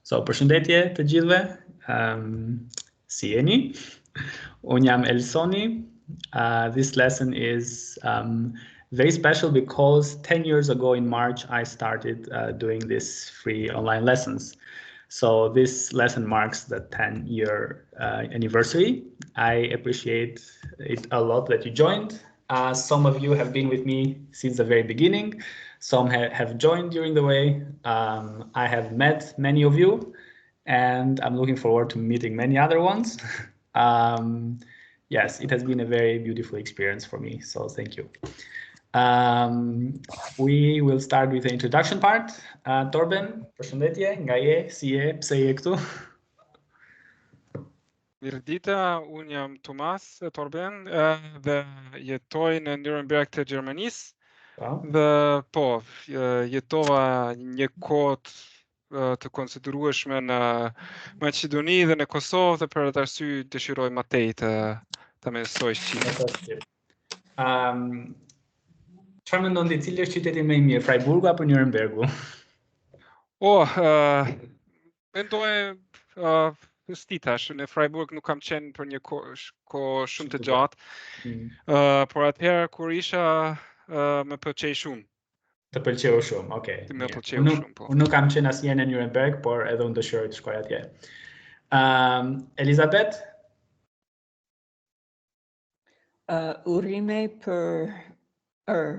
So, përshëndetje të gjithëve. Si jeni? Unë jam Elsoni. This lesson is very special because 10 years ago in March, I started doing these free online lessons. So this lesson marks the 10-year anniversary. I appreciate it a lot that you joined. Some of you have been with me since the very beginning. Some have joined during the way. I have met many of you, and I'm looking forward to meeting many other ones. Yes, it has been a very beautiful experience for me, so thank you. We will start with the introduction part. Torben, përshëndetje, nga je, si je, pse je këtu? Mirëdita, unë jam Tomas Torben dhe jetoj në Nuremberg të Gjermanisë. Dhe po, jetova një kohë të konsiderueshme në Maqedoni dhe në Kosovë dhe për atë arsye dëshiroj më tej të mësoj shqipe. Çfarë mendon ti, cili është qyteti më i mirë, Freiburgu apo Nurembergu? Mendoj stitash, në Freiburg nuk kam qenë për një kohë shumë të gjatë, por atëherë kur isha më pëlqej shumë. Të pëlqeu shumë, okay. Më pëlqeu shumë, po. Unë nuk kam qenë asnjëherë në Nuremberg, por edhe unë dëshiroj të shkoj atje. Elizabeth? Urime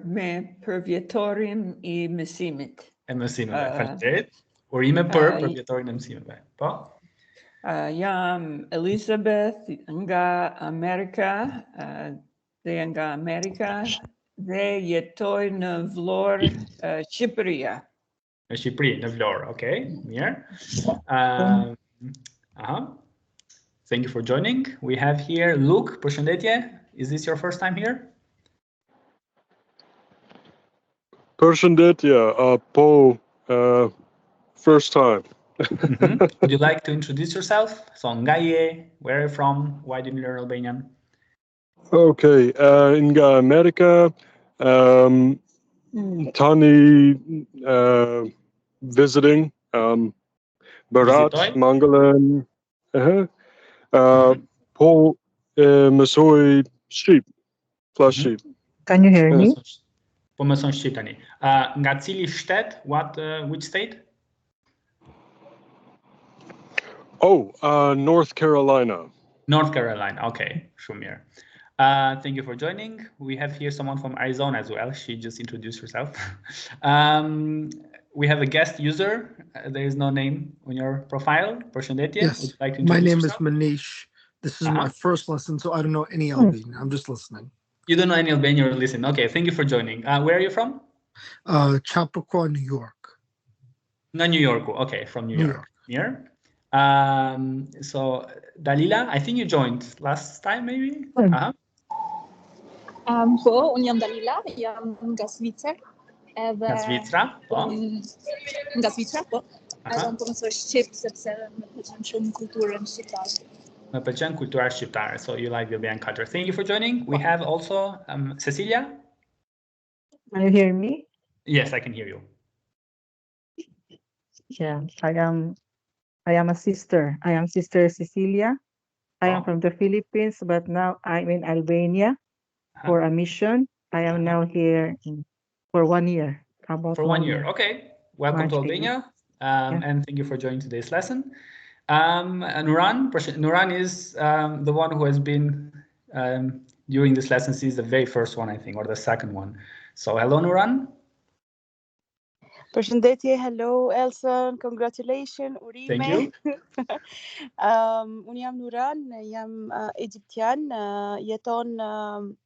me përvjetorin i mësimit. E mësimeve, faleminderit. Urime për përvjetorin e mësimeve. Po? Jam Elizabeth nga Amerika, dhe nga Amerika, dhe jetoj në Vlorë, Shqipëria. Në Shqipëri, në Vlorë, okay, mirë. Thank you for joining. We have here Luke, përshëndetje. Is this your first time here? Përshëndetje, first time. Would you like to introduce yourself? So, nga je, where are you from? Why did you learn Albanian? Okay, nga Amerika, tani visiting, Berat, Mangalen, po mësoj shqip, flas shqip. Can you hear me? Po mëson shqip tani. Nga cili shtet? Which state? North Carolina. North Carolina, okay, shumë mirë. Thank you for joining. We have here someone from Arizona as well. She just introduced herself. We have a guest user. There is no name on your profile. Përshëndetje. Yes, like my name is Manish. This is my first lesson, so I don't know any Albanian. I'm just listening. You don't know any Albanian, you're listening. Okay, thank you for joining. Where are you from? Chappaqua, New York. No, New York. Okay, from New York. Here. So, Dalila, I think you joined last time, maybe? Po, unë jam Dalila, jam nga Zvicër. Nga Zvicra, po? Nga Zvicra, po. Edhe unë po mësoj shqip, sepse më pëlqen shumë kulturën shqiptare. Më pëlqen kultura shqiptare, so you like the Albanian culture. Thank you for joining. We have also Cecilia. Can you hear me? Yes, I can hear you. Yeah, I am a sister. I am Sister Cecilia. I am from the Philippines, but now I'm in Albania for a mission. I am now here for 1 year. For 1 year, okay. Welcome to Albania, and thank you for joining today's lesson. Nuran is the one who has been during this lesson since the very first one, I think, or the second one. So, hello, Nuran. Përshëndetje, hello, Elson, congratulations, urime. Thank you. Unë jam Nuran, jam Egyptian, jeton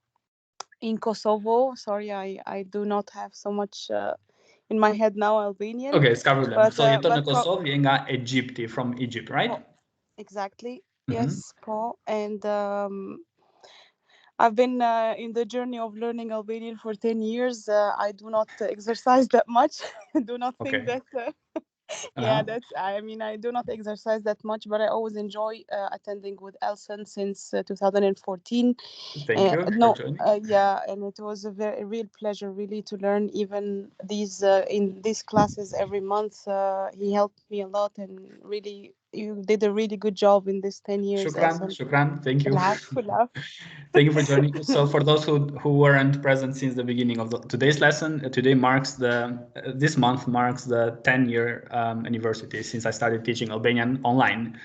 in Kosovo. Sorry, I do not have so much in my head now Albanian. Okay, s'ka problem. So jeton në Kosovë, je nga Egypti, from Egypt, right? Exactly, yes, po. And I've been in the journey of learning Albanian for 10 years. I do not exercise that much. I do not think that Yeah, that's, I mean, I do not exercise that much, but I always enjoy attending with Elson since 2014. Thank you No, for joining. yeah, and it was a real pleasure really to learn even these in these classes every month. He helped me a lot, and really you did a really good job in this 10 years, Elson. Shukran, thank you. Laugh. Thank you for joining. So for those who weren't present since the beginning of today's lesson, today marks this month marks the 10-year anniversary since I started teaching Albanian online.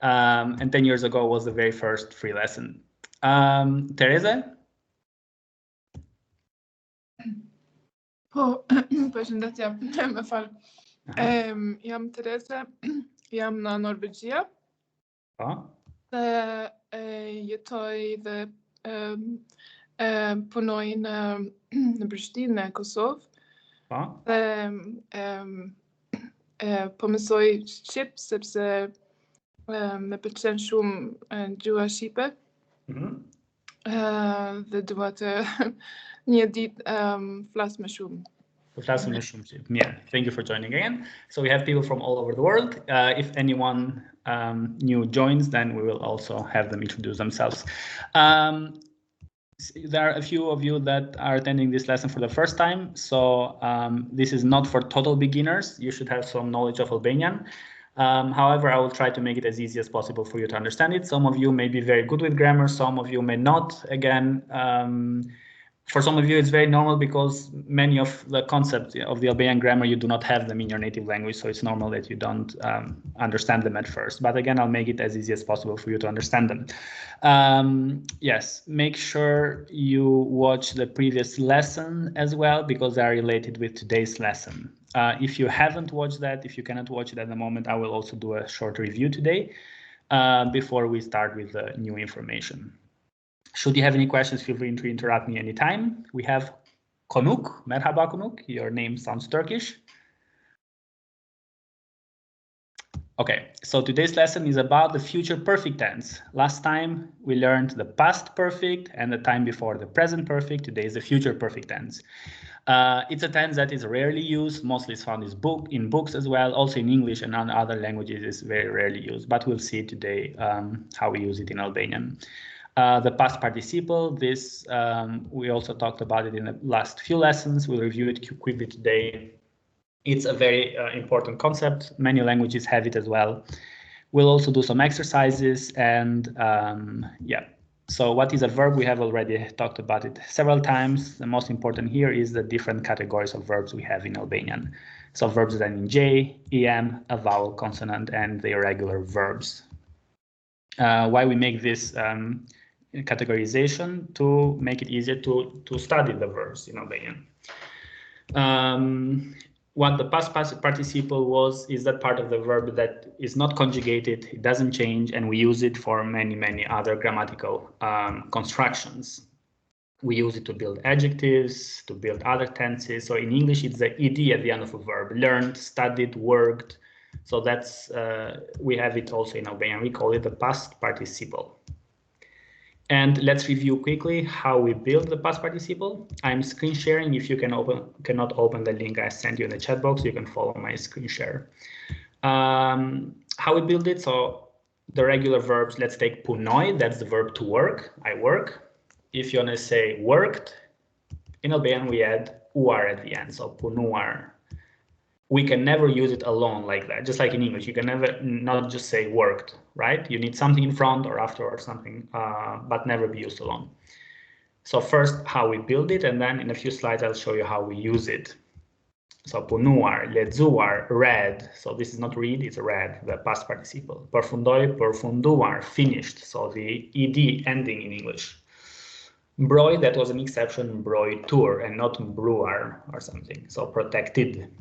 And 10 years ago was the very first free lesson. Teresa? Po, përshëndetje, më fal. Jam Teresa, jam në Norvegjia. Dhe jetoj dhe punoj në Prishtinë, në Kosovë. Dhe po mësoj shqip sepse më pëlqen shumë gjuha shqipe. Dhe dua të një ditë flas më shumë. Yeah, thank you for joining again. So we have people from all over the world. If anyone new joins, then we will also have them introduce themselves. There are a few of you that are attending this lesson for the first time. So this is not for total beginners. You should have some knowledge of Albanian. However, I will try to make it as easy as possible for you to understand it. Some of you may be very good with grammar, some of you may not. Again, for some of you, it's very normal because many of the concepts of the Albanian grammar, you do not have them in your native language, so it's normal that you don't understand them at first. But again, I'll make it as easy as possible for you to understand them. Yes, make sure you watch the previous lesson as well, because they are related with today's lesson. If you haven't watched that, if you cannot watch it at the moment, I will also do a short review today before we start with the new information. Should you have any questions, feel free to interrupt me anytime. We have Konuk. Merhaba Konuk. Your name sounds Turkish. Okay, so today's lesson is about the future perfect tense. Last time we learned the past perfect and the time before the present perfect. Today is the future perfect tense. It's a tense that is rarely used. Mostly it's found in books as well. Also in English and in other languages is very rarely used. But we'll see today how we use it in Albanian. The past participle, this we also talked about it in the last few lessons. We'll review it quickly today. It's a very important concept. Many languages have it as well. We'll also do some exercises and yeah. So what is a verb? We have already talked about it several times. The most important here is the different categories of verbs we have in Albanian. So verbs that end in J, EM, a vowel, consonant, and the irregular verbs. Why we make this categorization? To make it easier to study the verbs in Albanian. What the past participle is that part of the verb that is not conjugated, it doesn't change, and we use it for many other grammatical constructions. We use it to build adjectives, to build other tenses. So in English, it's the ed at the end of a verb: learned, studied, worked. So that's we have it also in Albanian. We call it the past participle. And let's review quickly how we build the past participle. I'm screen sharing. If you cannot open the link I sent you in the chat box, you can follow my screen share. How we build it? So the regular verbs, let's take punoi, that's the verb to work, I work. If you want to say worked, in Albanian we add uar at the end, so punuar. We can never use it alone like that, just like in English. You can never not just say worked, right? You need something in front or after or something, but never be used alone. So first, how we build it, and then in a few slides, I'll show you how we use it. So punuar, ledzuar, read. So this is not read, it's read, the past participle. Përfundoi, përfunduar, finished. So the ed ending in English. Mbroj, that was an exception, mbrojtur, and not mbruar or something. So protected.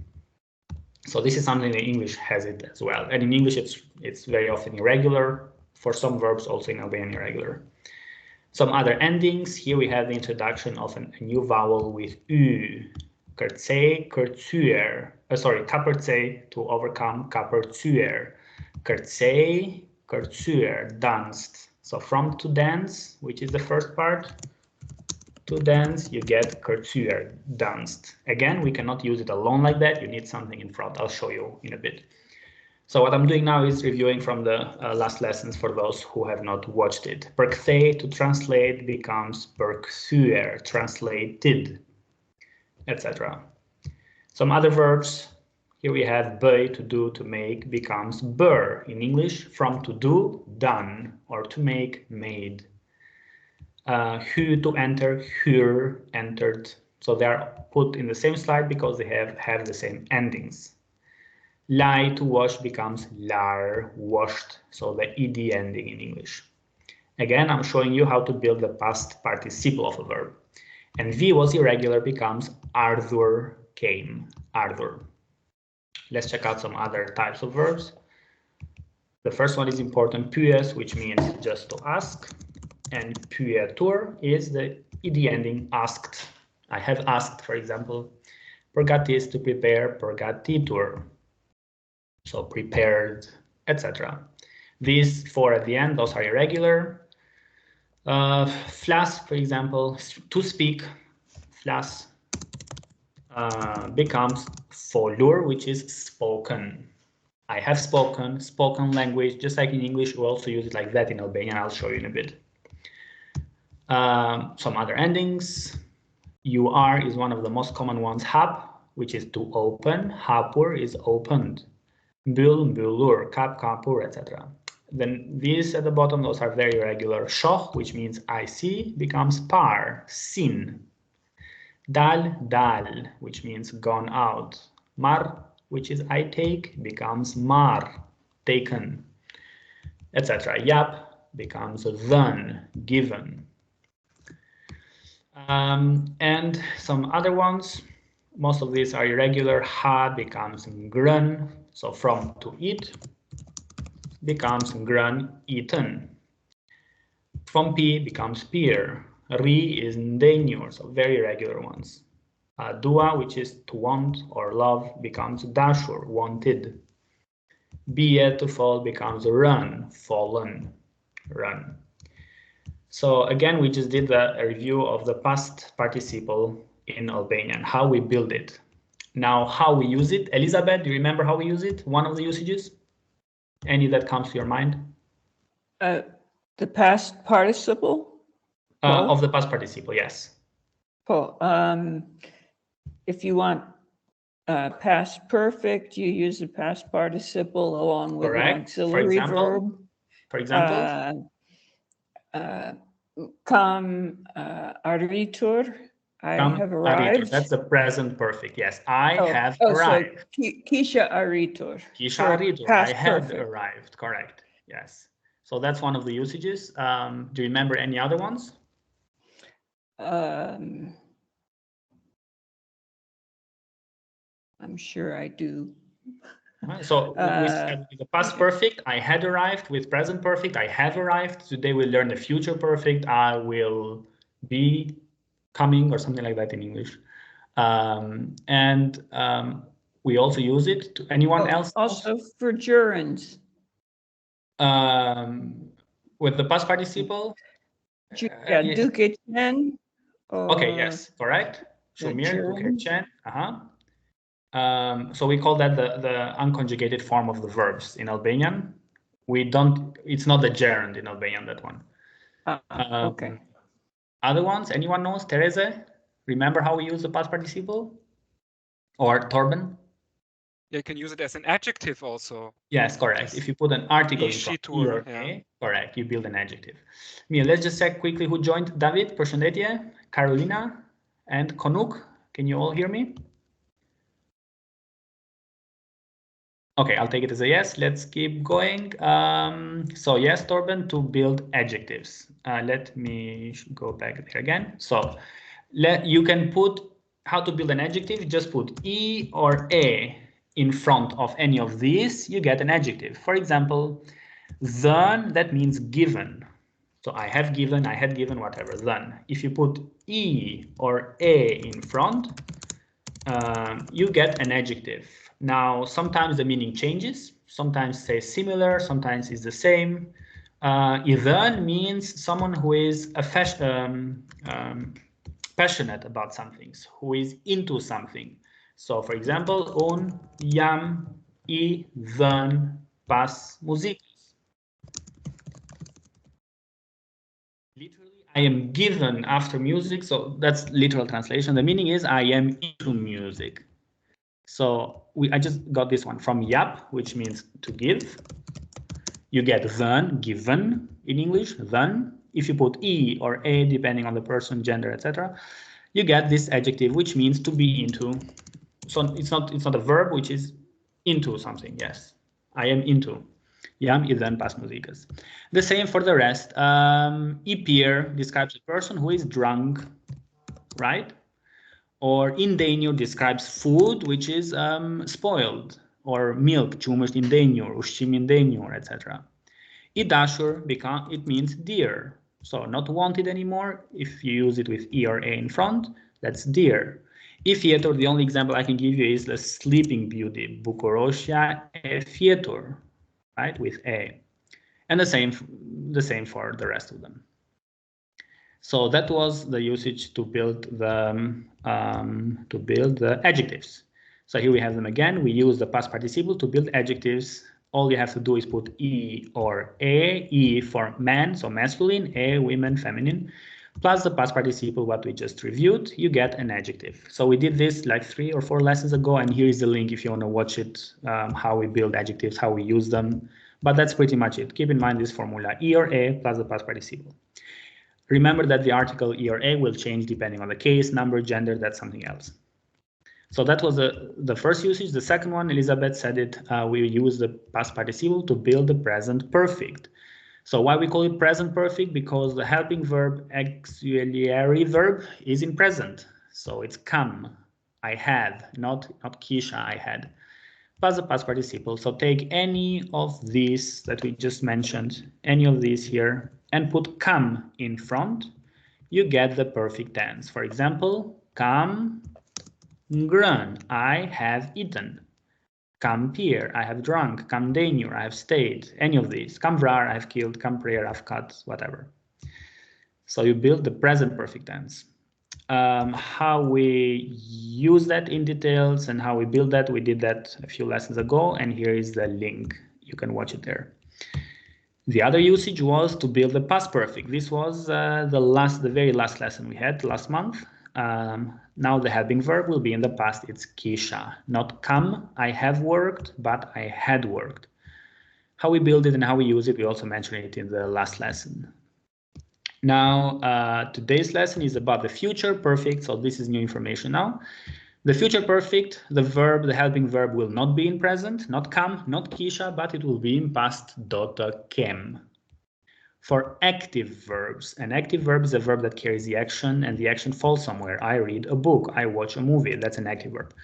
So this is something that English has it as well. And in English, it's very often irregular. For some verbs, also in Albanian, irregular. Some other endings. Here we have the introduction of a new vowel with U. Kërcej, kërcyer. Kapërcej, to overcome, kapërcyer. Kërcej, kërcyer, danced. So from to dance, which is the first part. to dance, you get kultur, danced. Again, we cannot use it alone like that. You need something in front. I'll show you in a bit. So what I'm doing now is reviewing from the last lessons for those who have not watched it. Perkthe, to translate, becomes perkthuer, translated, etc. Some other verbs. Here we have bëj, to do, to make, becomes bër in English, from to do, done, or to make, made. Hy, to enter, hyr, entered. So they are put in the same slide because they have the same endings. Lie, to wash, becomes lar, washed. So the ed ending in English. Again, I'm showing you how to build the past participle of a verb. And V was irregular, becomes Arthur came, Arthur. Let's check out some other types of verbs. The first one is important, pyes, which means just to ask. And pyetur is the ed ending, asked. I have asked, for example. Pergatis, to prepare, pergatitur. So prepared, etc. These four at the end, those are irregular. Flas, for example, to speak, flas becomes folur, which is spoken. I have spoken, spoken language, just like in English, we also use it like that in Albanian. I'll show you in a bit. Some other endings. UR is one of the most common ones. Hap, which is to open. Hapur is opened. Mbyll, mbyllur, kap, kapur, etc. Then these at the bottom, those are very regular. Shoh, which means I see, becomes par, seen. Dal, dal, which means gone out. Mar, which is I take, becomes mar, taken, etc. Yap becomes then, given. And some other ones, most of these are irregular. Ha becomes grun, so from to eat, becomes grun, eaten. From P becomes peer. Ri is ndenur, so very regular ones. Dua, which is to want or love, becomes dashur, wanted. Bie, to fall, becomes run, fallen, run. So again, we just did a review of the past participle in Albanian, how we build it. Now, how we use it. Elizabeth, do you remember how we use it? One of the usages? Any that comes to your mind? The past participle? Of the past participle, yes. If you want past perfect, you use the past participle along with an auxiliary verb. For example? Kam arritur, I have arrived. Arritur, that's the present perfect, yes. I have arrived. So Kisha arritur. Kisha arritur, I have arrived, correct, yes. So that's one of the usages. Do you remember any other ones? I'm sure I do. So with the past perfect, I had arrived. With present perfect, I have arrived. Today we'll learn the future perfect. I will be coming, or something like that in English. We also use it to anyone else. Also for gerunds. With the past participle. Yeah, duke chen. Okay, yes, correct. Shumir, duke chen. So we call that the unconjugated form of the verbs in Albanian. It's not the gerund in Albanian, that one. Okay. Other ones, anyone knows? Teresa, remember how we use the past participle? Or Torben? You can use it as an adjective also. Yes, correct. If you put an article in front, correct, you build an adjective. Mia, let's just check quickly who joined. David, përshëndetje, Carolina, and Konuk. Can you all hear me? Okay, I'll take it as a yes. Let's keep going. So yes, Torben, to build adjectives. Let me go back there again. So you can put how to build an adjective. Just put E or A in front of any of these. You get an adjective. For example, then, that means given. So I have given, I had given, whatever, then. If you put E or A in front, you get an adjective. Now, sometimes the meaning changes, sometimes say similar, sometimes it's the same. Idhan means someone who is passionate about something, who is into something. So, for example, un jam I dhën pas muzikës. Literally, I am given after music. So that's literal translation. The meaning is I am into music. So I just got this one from yap, which means to give. You get dhën, given in English, dhën. If you put e or a, depending on the person, gender, etc., you get this adjective, which means to be into. So it's not a verb, which is into something. Yes, I am into. Jam I dhën pas muzikës. The same for the rest. Ipir describes a person who is drunk, right? Or indenjur describes food which is spoiled, or milk, qumë indenjur, ushqim indenjur, etc. I dashur it means dear, so not wanted anymore. If you use it with e or a in front, that's dear. I fjetur, the only example I can give you is the Sleeping Beauty, bukurosja e fjetur, right, with a, and the same for the rest of them. So that was the usage to build the adjectives. So here we have them again. We use the past participle to build adjectives. All you have to do is put e or a, e for man, so masculine, a, women, feminine, plus the past participle, what we just reviewed, you get an adjective. So we did this like 3 or 4 lessons ago, and here is the link if you want to watch it, how we build adjectives, how we use them. But that's pretty much it. Keep in mind this formula, e or a plus the past participle. Remember that the article e or a will change depending on the case, number, gender, that's something else. So that was the first usage. The second one, Elizabeth said it, we use the past participle to build the present perfect. So why we call it present perfect? Because the helping verb, auxiliary verb, is in present. So it's come, I had, not Kisha, I had, plus the past participle. So take any of these that we just mentioned, any of these here, and put come in front, you get the perfect tense. For example, kam ngrën, I have eaten. Kam pier, I have drunk. Kam denjur, I have stayed. Any of these. Kam vrar, I have killed. Kam prayer, I've cut, whatever. So you build the present perfect tense. How we use that in details and how we build that, we did that a few lessons ago, and here is the link. You can watch it there. The other usage was to build the past perfect. This was the very last lesson we had last month. Now the helping verb will be in the past. It's kisha, not come, I have worked, but I had worked. How we build it and how we use it, we also mentioned it in the last lesson. Now, today's lesson is about the future perfect. So this is new information now. The future perfect, the verb, the helping verb will not be in present, not come, not kisha, but it will be in past dota kem. For active verbs, an active verb is a verb that carries the action and the action falls somewhere. I read a book, I watch a movie, that's an active verb.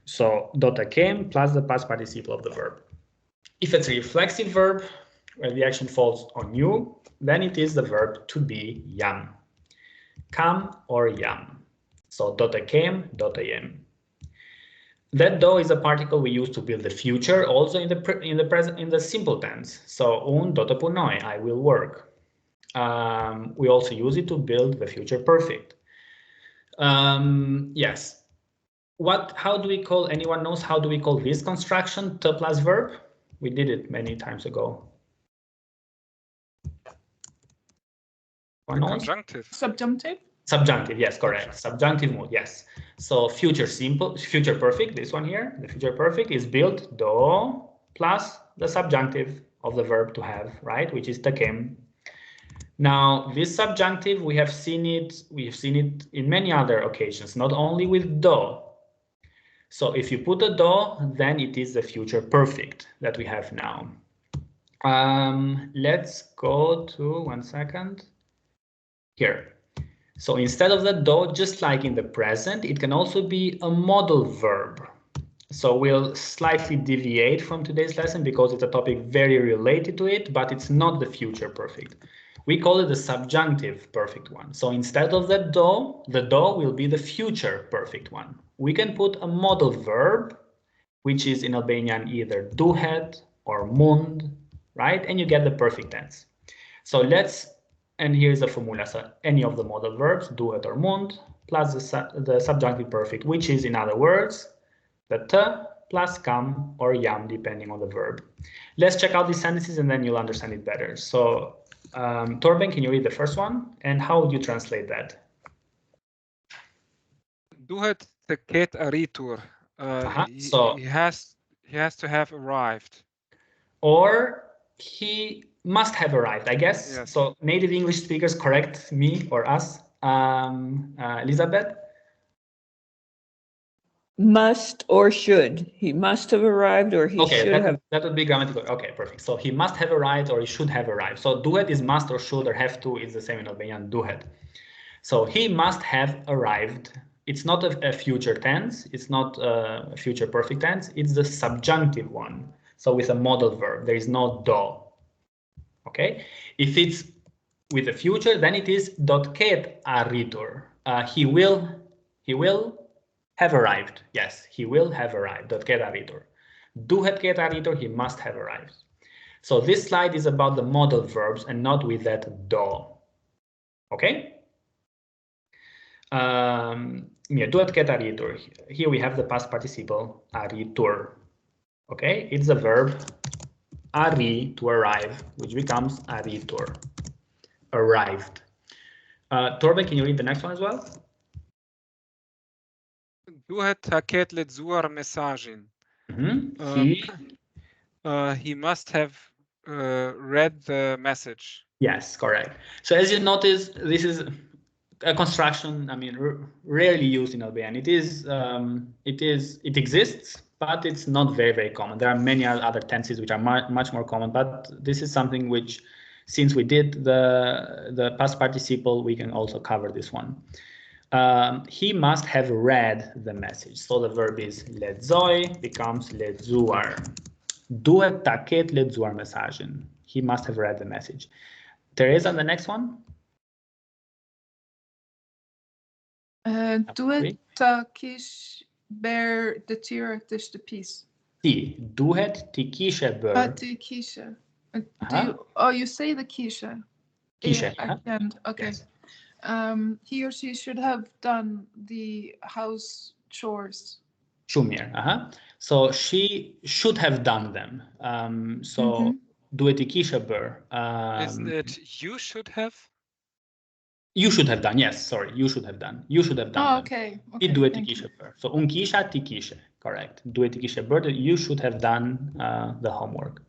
So dota kem plus the past participle of the verb. If it's a reflexive verb where the action falls on you, then it is the verb to be jam. Kam or jam. So dota kem, dota jem. That do is a particle we use to build the future, also in the present, in the simple tense. So un dota punoi, I will work. We also use it to build the future perfect. Yes. How do we call? Anyone knows how do we call this construction? T plus verb. We did it many times ago. Conjunctive. Subjunctive. Subjunctive, yes, correct. Subjunctive mood, yes. So future simple, future perfect, this one here, the future perfect is built do plus the subjunctive of the verb to have, right, which is takem. Now, this subjunctive, we have seen it in many other occasions, not only with do. So if you put a do, then it is the future perfect that we have now. Let's go to 1 second here. So instead of the do, just like in the present, it can also be a modal verb. So we'll slightly deviate from today's lesson because it's a topic very related to it, but it's not the future perfect. We call it the subjunctive perfect one. So instead of the do will be the future perfect one. We can put a modal verb, which is in Albanian either duhet or mund, right? And you get the perfect tense. So and here's the formula. So any of the modal verbs, duhet or mund, plus the subjunctive perfect, which is, in other words, the t plus kam or yam, depending on the verb. Let's check out these sentences and then you'll understand it better. So, Torben, can you read the first one? And how would you translate that? Duhet teket aritur. So he has to have arrived. Or he must have arrived, I guess. Yes. So native English speakers correct me or us. Elizabeth? Must or should. He must have arrived or he should have. That would be grammatical. Okay, perfect. So he must have arrived or he should have arrived. So duhet is must or should or have to. It's the same in Albanian, duhet. So he must have arrived. It's not a future tense. It's not a future perfect tense. It's the subjunctive one. So with a modal verb, there is no do. Okay. If it's with the future, then it is dot ket arritur. He will have arrived. Yes, he will have arrived. Dot ket arritur. Duhet ket arritur, he must have arrived. So this slide is about the modal verbs and not with that do. Okay. Duhet ket arritur. Here we have the past participle arritur. Okay, it's a verb arri, to arrive, which becomes arritur, arrived. Torben, can you read the next one as well? Duhet taket lezuar messaging. He must have read the message. Yes, correct. So as you notice, this is a construction, I mean, rarely used in Albanian. It exists, but it's not very, very common. There are many other tenses which are much more common, but this is something which, since we did the past participle, we can also cover this one. He must have read the message. So the verb is lezoi becomes lezuar. Duhet taket lezuar mesajen. He must have read the message. Teresa, the next one. Duhet ta kish bear the tier tish the piece. Ti, duhet ti kishe bër. Ti kishe. You say the kishe. Kishe. At the end. Okay. Yes. He or she should have done the house chores. Shumir. So she should have done them. Duhet ti kishe bër. Isn't it you should have? You should have done, yes, sorry, you should have done. You should have done. Okay. Duhet ti kishe bër. So kisha ti kishe, correct. Duhet ti kishe bër, you should have done the homework.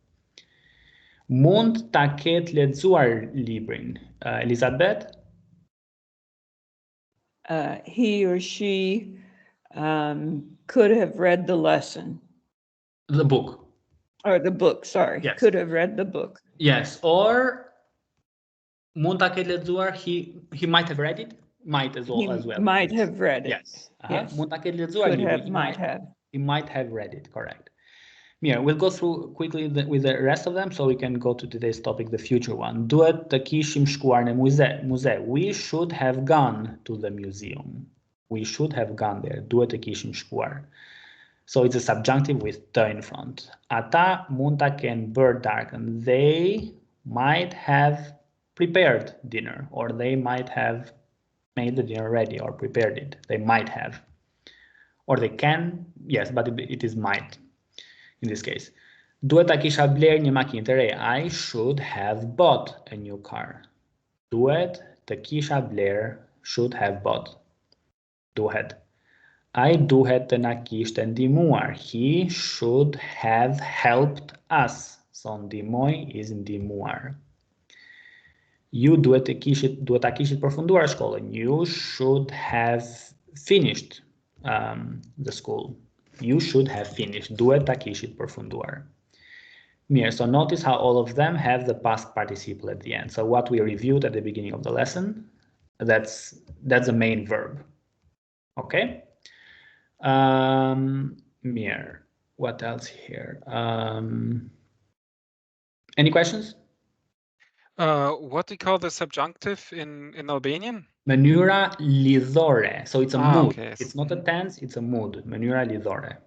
Mund ta ket lexuar librin. Elizabeth? He or she could have read the lesson. The book. Or the book, sorry. Yes. Could have read the book. Yes, or mund ta ket lexuar, he might have read it. Might as well. He might have read it. Yes. Yes. Mund ta ket lexuar Could librin. have, might have. He might have read it, correct. Yeah, we'll go through quickly with the rest of them so we can go to today's topic, the future one. Duhet të kishim shkuar në muze. We should have gone to the museum. We should have gone there. Duhet të kishim shkuar. So it's a subjunctive with të in front. Ata mund ta kenë bërë darkën. They might have prepared dinner, or they might have made the dinner ready or prepared it. They might have. Or they can, yes, but it is might. In this case, duhet ta kisha bler një makinë të re. I should have bought a new car. Duhet të kisha bler, should have bought. Duhet. Ai duhet të na kishte ndihmuar. He should have helped us. So ndihmoj is ndihmuar. Ju duhet ta kishit përfunduar shkollën. You should have finished the school. You should have finished. Duhet ta kishit përfunduar. Mirë, so notice how all of them have the past participle at the end. So what we reviewed at the beginning of the lesson, that's the main verb. Okay? Mirë, what else here? Any questions? What do you call the subjunctive in Albanian? Mënyra lidhore. So it's a mood. Okay. It's not a tense, it's a mood. Mënyra lidhore.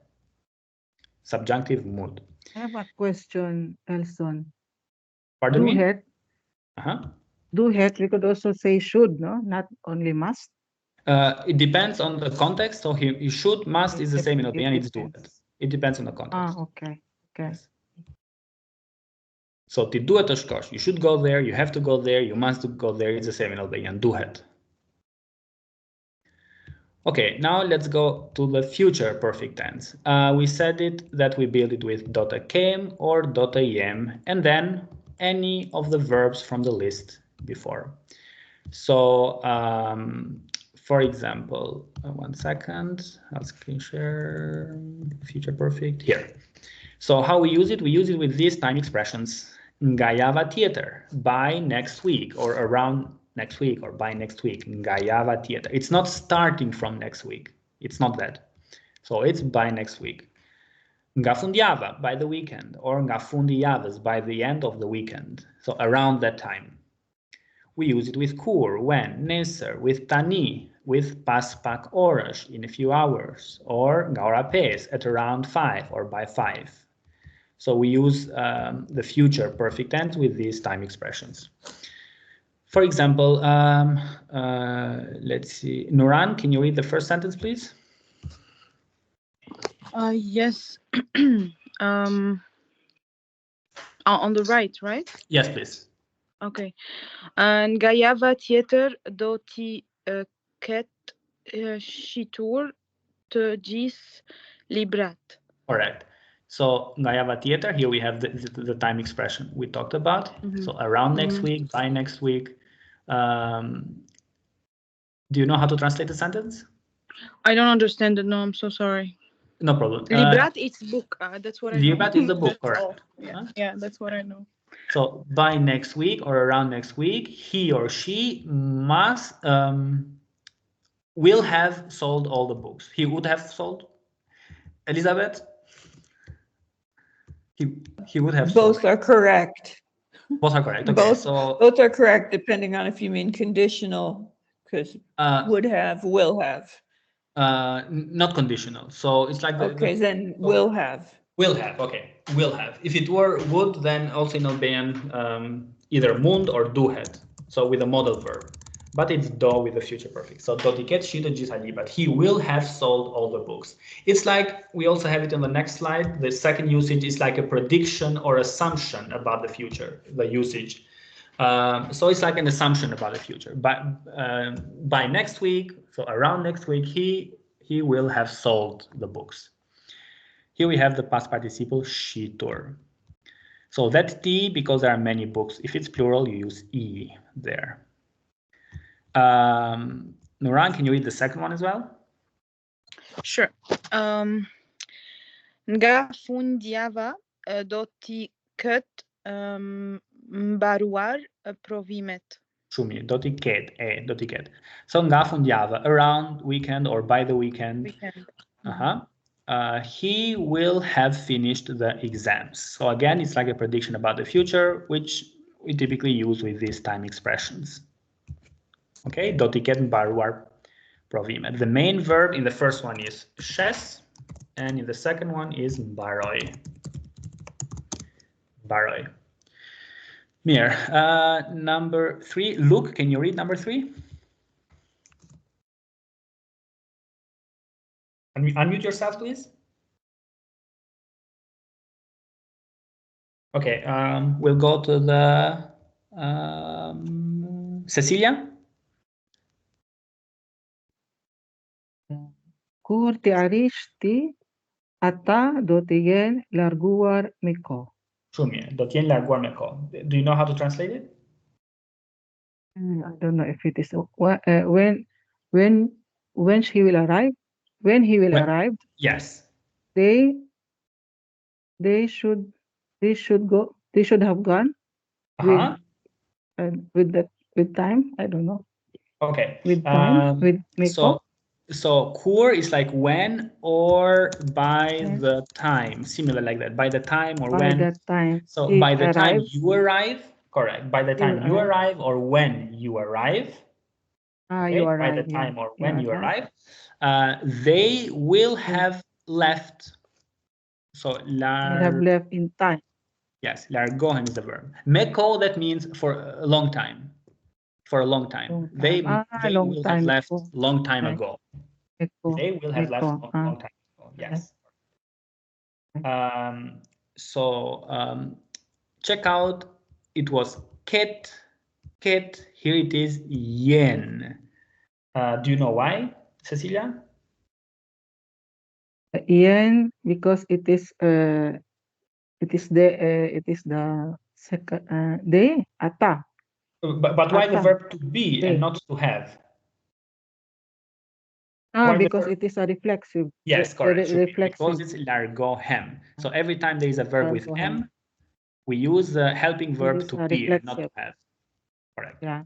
Subjunctive mood. I have a question, Elson. Pardon me? Duhet. Duhet, we could also say should, no? Not only must. It depends on the context. So he should, must is the same in Albanian. It's duhet. It depends on the context. Okay. Okay. Yes. So ti duhet të shkosh. You should go there. You have to go there. You must go there. It's the same in Albanian. Duhet. Okay, now let's go to the future perfect tense. We said that we build it with dota kem or dota jem, and then any of the verbs from the list before. So, for example, 1 second, I'll screen share future perfect here. So how we use it? We use it with these time expressions. Nga java tjetër, by next week, or around next week, or by next week. Nga java tjetër. It's not starting from next week. It's not that. So it's by next week. Nga fundjava, by the weekend, or nga fundi javës, by the end of the weekend. So around that time. We use it with kur, when, nesër, with tani, with pas pak orësh, in a few hours, or nga ora 5, at around 5, or by 5. So we use the future perfect tense with these time expressions. For example, let's see. Nuran, can you read the first sentence, please? Yes. On the right? Yes, please. Okay. Nga java tjetër do t'i ketë shitur të gjithë librat. Correct. So nga java tjetër, here we have the time expression we talked about. So around next week, by next week. Do you know how to translate the sentence? I don't understand it. No, I'm so sorry. No problem. Librat, it's book. That's what I know. Librat is the book, correct. Yeah, that's what I know. So by next week or around next week, he or she must will have sold all the books. He would have sold. Elizabeth? He would have sold. Both are correct. Both are correct. Okay, both are correct, depending on if you mean conditional, because would have, will have. Not conditional. So it's like then will have. Will have, okay. Will have. If it were would, then also in Albanian, either mund or duhet. So with a modal verb. But it's do with the future perfect. So do t'i ketë shitur gjitha librat. He will have sold all the books. It's like, we also have it on the next slide. The second usage is like a prediction or assumption about the future, the usage. So it's like an assumption about the future. But by next week, so around next week, he will have sold the books. Here we have the past participle shitur. So that's T because there are many books. If it's plural, you use E there. Nuran, can you read the second one as well? Sure. Nga fundjava do t'i ketë mbaruar provimet. Shumë mirë, do t'i ketë. So nga fundjava, around weekend or by the weekend. He will have finished the exams. So again, it's like a prediction about the future, which we typically use with these time expressions. Okay, do t'i ketë mbaruar provimet. The main verb in the first one is shes, and in the second one is mbaroj. Mbaroj. Mirë. Number 3. Luke, can you read number 3? Unmute yourself, please. Okay, we'll go to the Cecilia. Kur t'i arish ti, ata do t'i jenë larguar me kohë. Shumë mirë, do t'jenë larguar me kohë. Do you know how to translate it? I don't know if it is when she will arrive. When he will arrive. Yes. They should have gone with time. I don't know. Okay. With time, with makeup. So kur is like when or by the time, similar like that. By the time or when. By the time. So by the time you arrive, correct. By the time you arrive or when you arrive. Okay? You arrive. By the time or when you arrive, they will have left. So have left in time. Yes, largohen is the verb. Meko, that means for a long time. for a long time. They will have left long time ago. They will have left long time ago. Yes. Check out. It was ket. Ket. Here it is yen. Do you know why, Cecilia? Yen, because it is the second de ata. But why the verb to be and not to have? Because it is a reflexive. Yes, correct. Because it's largo hem. So every time there is a verb with m, we use the helping verb to be and not to have. Correct. Yeah.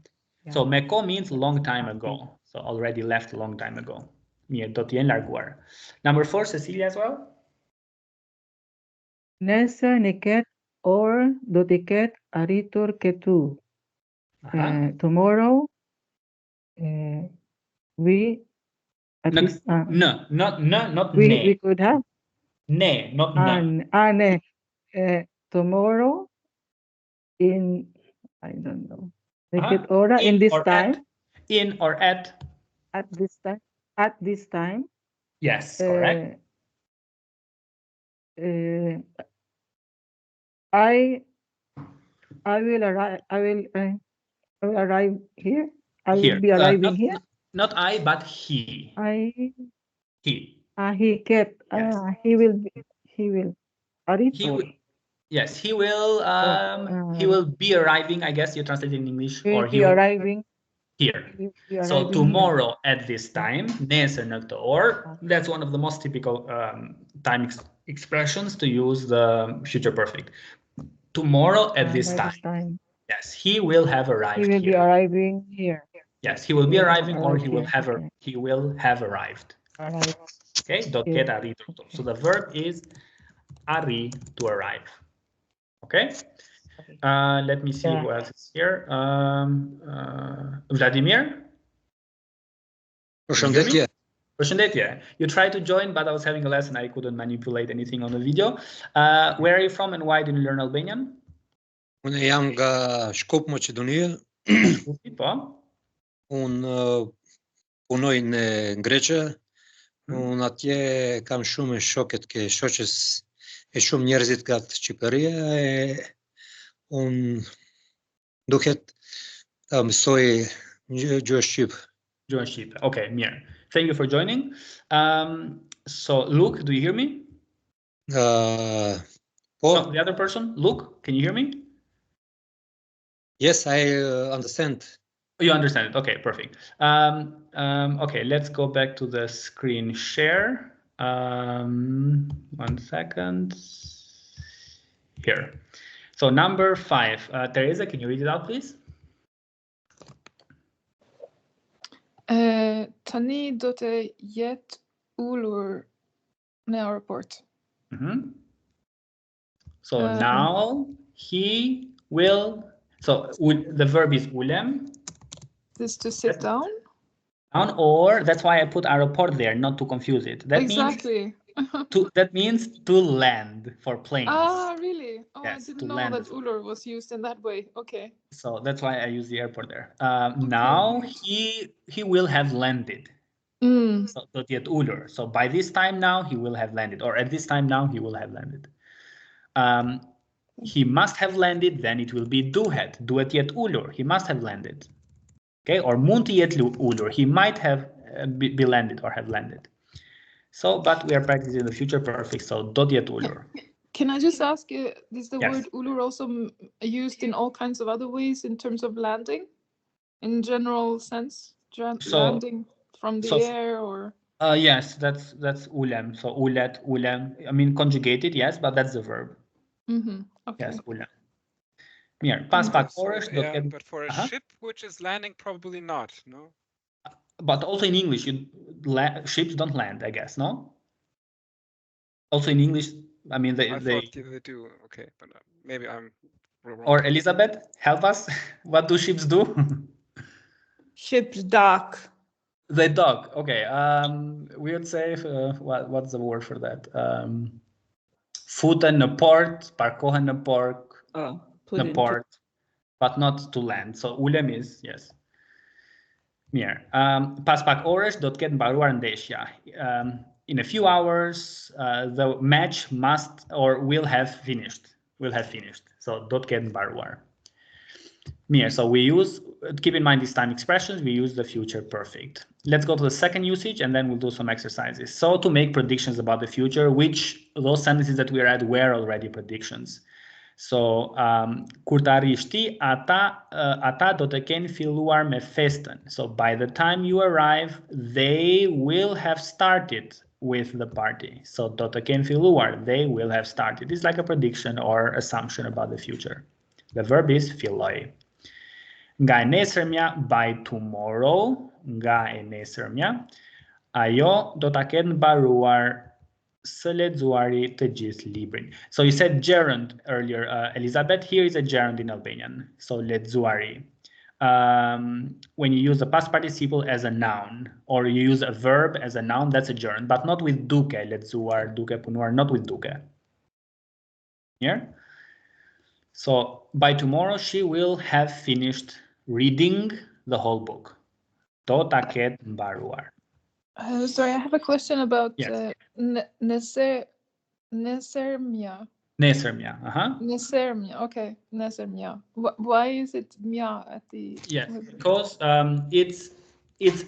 So meko means long time ago. So already left a long time ago. Number 4, Cecilia as well. Nesa neket or dotiket aritur ketu. Tomorrow we at least not we could have ne, not ne. Tomorrow in I don't know. Neket ora in this time. In or at this time. At this time. Yes, correct. I will arrive. I will arrive here. I will be arriving here. Not I, but he. He. He get. Yes. He will. Yes, he will. He will be arriving. I guess you translate in English. Or he will be arriving here. So tomorrow at this time, or that's one of the most typical time expressions to use the future perfect. Tomorrow at this time. Yes, he will have arrived. He will be arriving here. Yes, he will be arriving, or he will have arrived. Okay, so the verb is ari, to arrive. Okay. Let me see who else is here. Vladimir. Përshëndetje. You tried to join, but I was having a lesson. I couldn't manipulate anything on the video. Where are you from and why do you learn Albanian? Unë jam nga Shkup, Maqedonia. Unë punoj në Greqë. Unë atje kam shumë shoqet ke shoqës e shumë njerëzit nga Shqipëria. Unë duhet ta mësoj gjuhën shqip. Okay, mirë. Thank you for joining. So, Luke, do you hear me? No, the other person, Luke, can you hear me? Yes, I understand. You understand it. Okay, perfect. Okay, let's go back to the screen share. 1 second. Here. So number 5. Teresa, can you read it out, please? Tani do të jetë ulur në aeroport. So now he will. So the verb is ulem. This to sit down? Down, or that's why I put aeroport there, not to confuse it. That exactly. That means to land for planes. Ah, really? Oh, yes, I didn't know that ulur was used in that way. Okay. So that's why I use the airport there. Now he will have landed. So yet ulur. So by this time now he will have landed, or at this time now he will have landed. He must have landed, then it will be duhet. Duhet yet ulur. He must have landed. Okay, or mund të jetë ulur. He might have be landed or have landed. So, but we are practicing the future perfect. So do të jetë ulur. Can I just ask you, is the word ulur also used in all kinds of other ways in terms of landing, in general sense, landing from the air or? Yes, that's ulem. So ulet, ulem. I mean conjugated, yes, but that's the verb. Okay. Yes, ulem. Mirë, pas pak orësh do të ketë. But for a ship which is landing, probably not, no? But also in English, ships don't land, I guess, no? Also in English, I mean, they do. Okay, but maybe I'm wrong. Or Elizabeth, help us. What do ships do? Ships dock. They dock. Okay. We would say what's the word for that? Futen në port, parkohen në port, në port, but not to land. So ulem is yes. Mirë, pas pak orësh do të ketë mbaruar ndeshja. In a few hours, the match must or will have finished. Will have finished. So do të ketë mbaruar. Mirë, so we use, keep in mind these time expressions, we use the future perfect. Let's go to the second usage and then we'll do some exercises. So to make predictions about the future, which those sentences that we read were already predictions. So, kur të arrish ti, ata do të kenë filluar me festën. So, by the time you arrive, they will have started with the party. So, do të kenë filluar, they will have started. It's like a prediction or assumption about the future. The verb is filloj. Nga e nesërmja, by tomorrow, nga e nesërmja, ajo do ta ketë mbaruar së lexuari të gjithë librin. So you said gerund earlier, Elizabeth. Here is a gerund in Albanian. So lexuari. When you use the past participle as a noun, or you use a verb as a noun, that's a gerund, but not with duke, lexuar, duke punuar, not with duke. Here? So by tomorrow she will have finished reading the whole book. Do ta ketë mbaruar. Sorry, I have a question about yes. Nesermia. Nesermia, Nesermia, okay, Nesermia. Why is it mia at the? Yes, because it's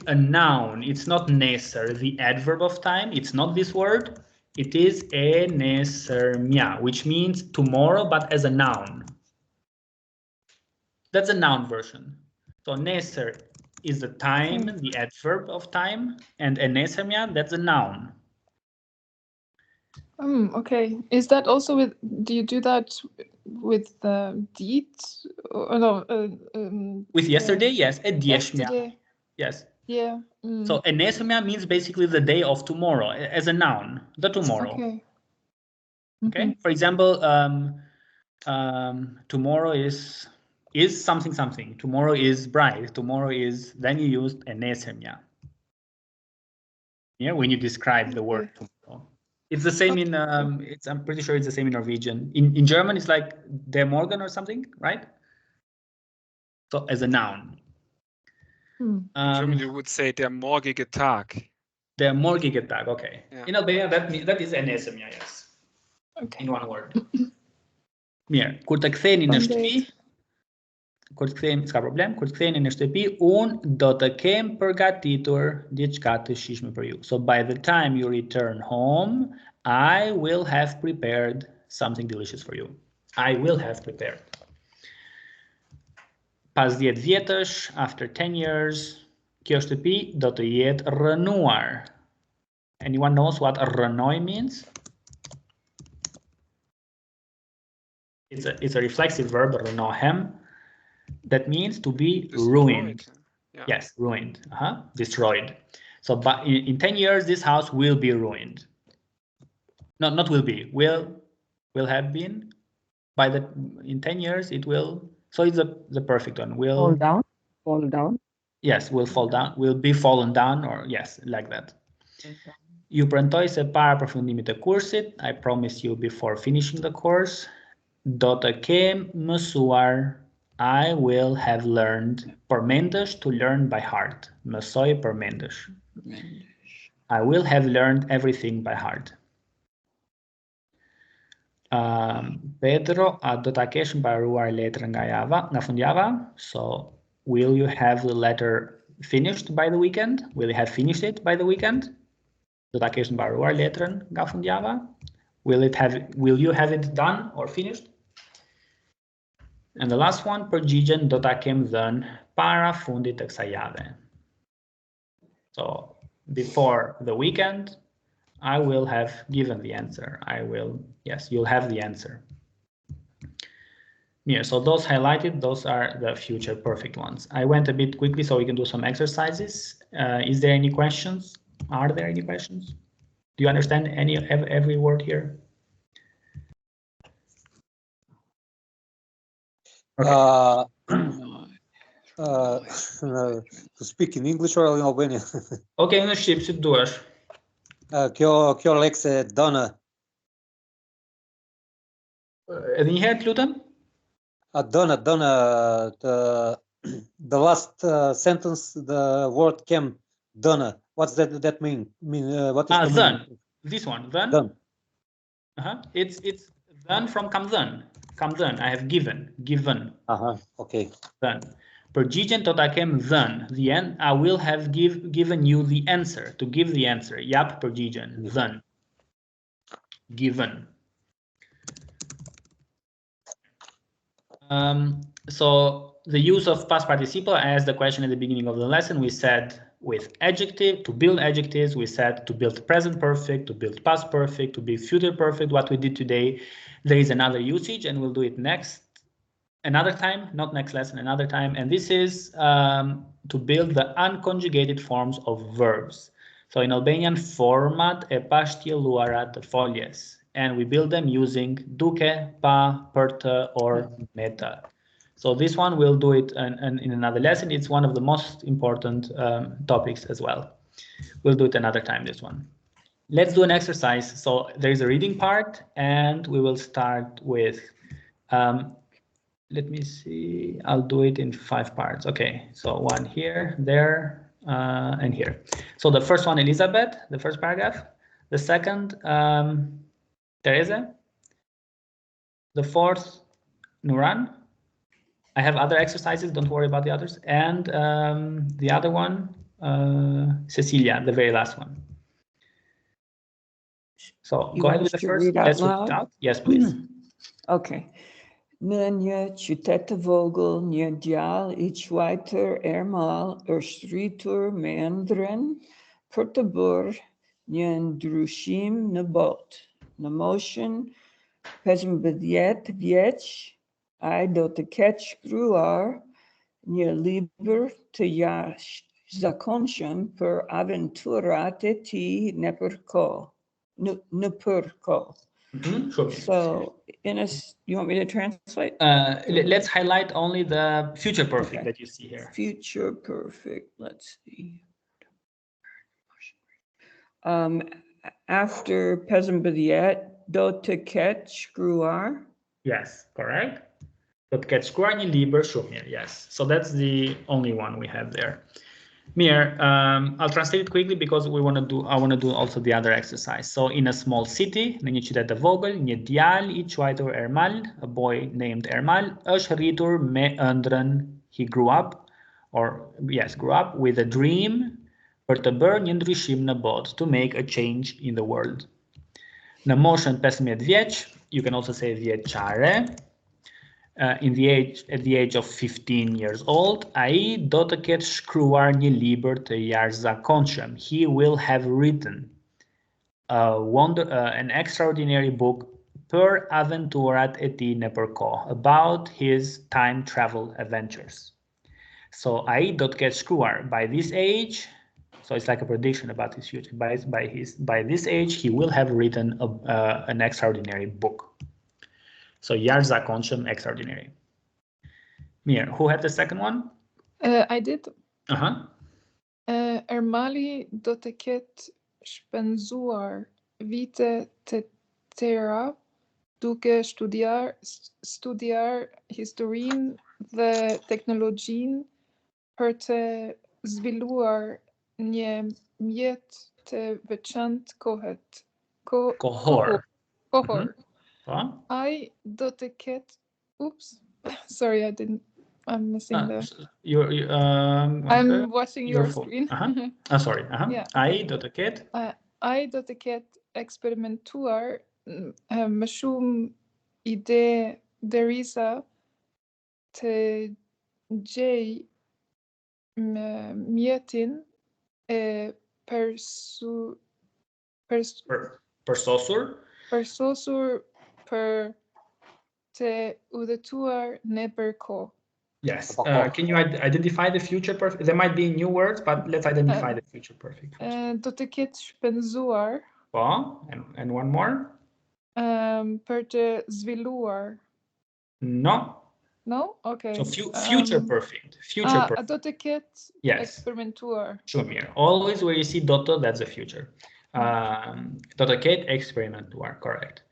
a noun. It's not neser, the adverb of time. It's not this word. It is e nesermia, which means tomorrow, but as a noun. That's a noun version. So neser is the time, the adverb of time, and enesemia, that's a noun. Okay. Is that also with? Do you do that with the deed? Or no? With yesterday, yes. Yesterday. Yes. Yeah. So enesemia means basically the day of tomorrow as a noun, the tomorrow. Okay. Okay. For example, tomorrow is something something. Tomorrow is bright. Tomorrow is, then you used enesemia. Yeah, when you describe the word tomorrow. It's the same in I'm pretty sure it's the same in Norwegian. In German it's like der Morgen or something, right? So as a noun. In German you would say der morgige Tag. Der morgige Tag, okay. Yeah. In Albania that is enesemia, yes. Okay. In one word. Mirë, kur të ktheni në shtëpi, kur të kthehemi, s'ka problem, kur të ktheheni në shtëpi, unë do të kem përgatitur diçka të shijshme për ju. So by the time you return home, I will have prepared something delicious for you. I will have prepared. Pas 10 vjetësh, after 10 years, kjo shtëpi do të jetë rënuar. Anyone knows what rënoj means? It's a reflexive verb, rënohem. That means to be ruined. Yeah. Yes, ruined. Destroyed. So but in 10 years, this house will be ruined. No, not will be. Will have been. In 10 years, it will. So it's the perfect one. Will fall down. Fall down. Yes, will fall down. Will be fallen down, or yes, like that. Ju premtoj se para përfundimit të kursit, I promise you before finishing the course, do të kem mësuar, I will have learned, përmendesh, to learn by heart. Mësoj përmendesh. I will have learned everything by heart. Pedro, do ta kesh mbaruar letrën nga fundjava? So, will you have the letter finished by the weekend? Will you have finished it by the weekend? Do ta kesh mbaruar letrën nga fundjava? Will you have it done or finished? And the last one, përgjigjen do ta kem dhënë para fundit të kësaj jave. So, before the weekend, I will have given the answer. Yes, you'll have the answer. Yeah, so those highlighted, those are the future perfect ones. I went a bit quickly so we can do some exercises. Is there any questions? Are there any questions? Do you understand every word here? Okay. To speak in English or in Albanian? Okay, në shqip, si të duash. Kjo lekse dënë. Edhe një herë të lutem? Dënë të the last sentence, the word came done. What's that mean? What is the then? meaning? This one, then? Done. It's then from kamzen. Kamzen, I have given. Okay. Then. Pergigen totakem then. The end. I will have given you the answer. To give the answer. Yap pergigen. Then. Given. So the use of past participle, I asked the question at the beginning of the lesson. We said with adjective, to build adjectives, we said to build present perfect, to build past perfect, to build future perfect. What we did today, there is another usage, and we'll do it another time, not next lesson, another time. And this is to build the unconjugated forms of verbs. So in Albanian, format e pashtje luara të foljes. And we build them using duke, pa, përte, or meta. So this one we'll do it in another lesson. It's one of the most important topics as well. We'll do it another time, this one. Let's do an exercise. So there's a reading part, and we will start with, let me see, I'll do it in 5 parts. Okay, so one here, there, and here. So the first one, Elizabeth, the first paragraph. The second, Teresa. The fourth, Nuran. I have other exercises, don't worry about the others. And the other one, Cecilia, the very last one. So go ahead with the first. Let's read it out. Yes, please. Okay. Në një qytet të vogël, një djalë I quajtur Ermal është rritur me ëndrrën për të bërë një ndryshim në botë. Në moshën 15 vjeç, ai do të ketë shkruar një libër të jashtëzakonshëm për aventurat e tij nëpër kohë. Sure. So, you want me to translate? Let's highlight only the future perfect that you see here. Future perfect, let's see. After 15 do të ketë shkruar. Yes, correct. Do të ketë shkruar një libër shumë mirë. Yes. So that's the only one we have there. Mir, I'll translate it quickly because I want to do also the other exercise. So in a small city, në një qytet të vogël, një djalë I quajtur Ermal, a boy named Ermal, është rritur me ëndrrën. He grew up with a dream për të bërë një ndryshim në botë, to make a change in the world. Në moshën 15 vjeç, you can also say vjeçare. At the age of 15 years old, ai do të ketë shkruar një libër të jashtëzakonshëm. He will have written an extraordinary book për aventurat e tij nëpër kohë, about his time travel adventures. So ai do të ketë shkruar by this age. So it's like a prediction about his future. By this age, he will have written an extraordinary book. So jashtëzakonshëm, extraordinary. Mir, who had the second one? I did. Ermali do të ketë shpenzuar vite të tëra duke studiar historinë dhe teknologjinë për të zhvilluar një mjet të veçantë kohor. I do të ketë. Oops, sorry, I'm missing I'm watching your screen. Sorry. Yeah, Ai do të ketë. Ai do të ketë eksperimentuar më shumë ide derisa të gjej mjetin e përsosur për të udhëtuar nëpër kohë. Yes. Can you identify the future perfect? There might be new words, but let's identify the future perfect first. Do të ketë shpenzuar. And one more? Për të zhvilluar. No. No? Okay. So future perfect. Future perfect. Do të ketë eksperimentuar. Shumë mirë. Always where you see dotto, that's the future. Do të ketë eksperimentuar, correct.